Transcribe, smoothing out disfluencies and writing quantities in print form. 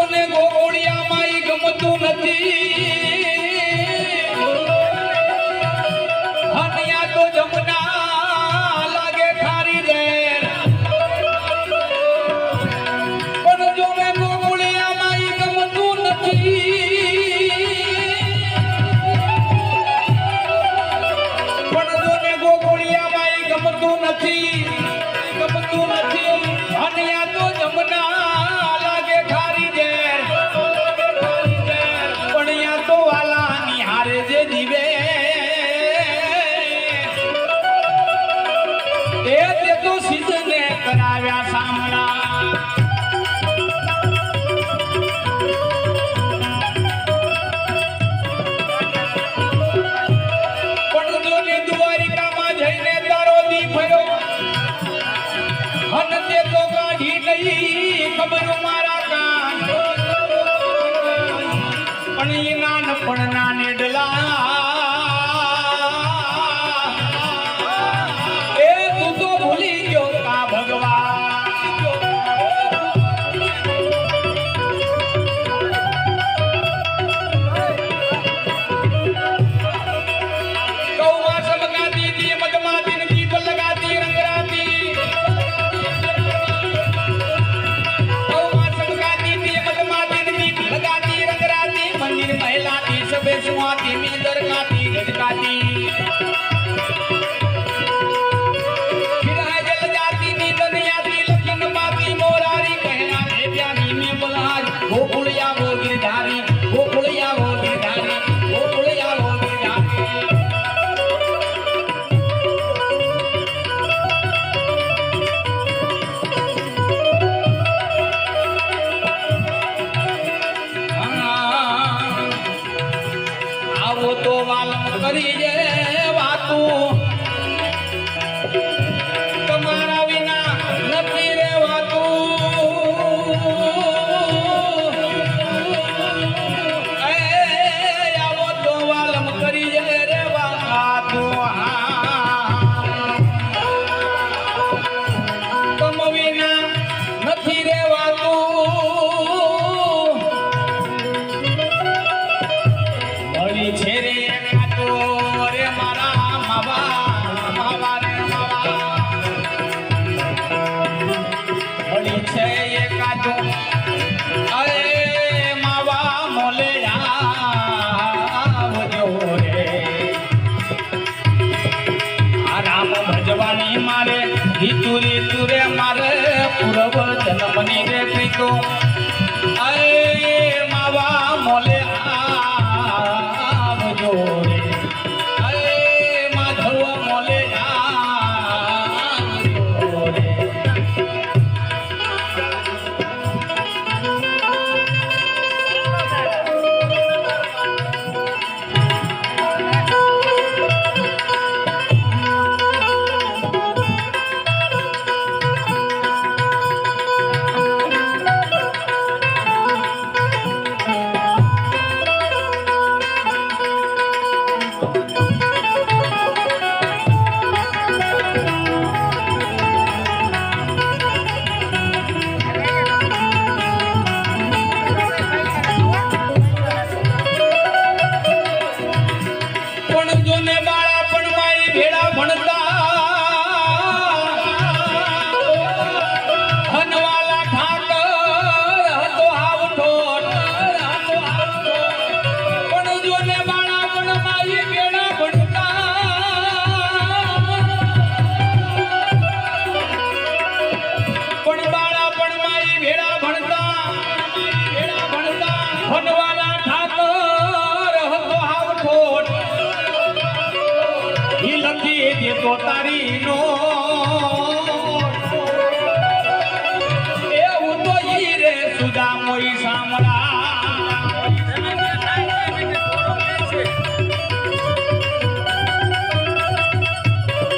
જોને ગોગોળિયામાં ઈ ગમતું નથી હનિયા તો જમના લાગે ખારી રે પણ જોને ગોગોળિયામાં ઈ ગમતું નથી પણ જોને ગોગોળિયામાં ઈ ગમતું નથી હનિયા તો જમના કરાવ્યા સામણા પણ જોને દ્વારિકામાં જઈને તારો દી ફર્યો અને તે તો કાઢી નહીં ખબર મારા કાન પણ એ નાનપણ નાને ડલા તો વાલમ કરી જે વાતું તમારા વિના નથી રેવાતું આવો તો વાલમ કરી જે રે વાતું તમ વિના નથી રેવાતું મળી છે રે મારે તુરે તુરે મારે પૂર્વ જન્મની રે પ્રીતો અરે માવા મોલે આવજો રે અરે માધવ મોલે આવજો રે તો તારી નો એવું તો ઈ રે સુદા મોઈ સામરા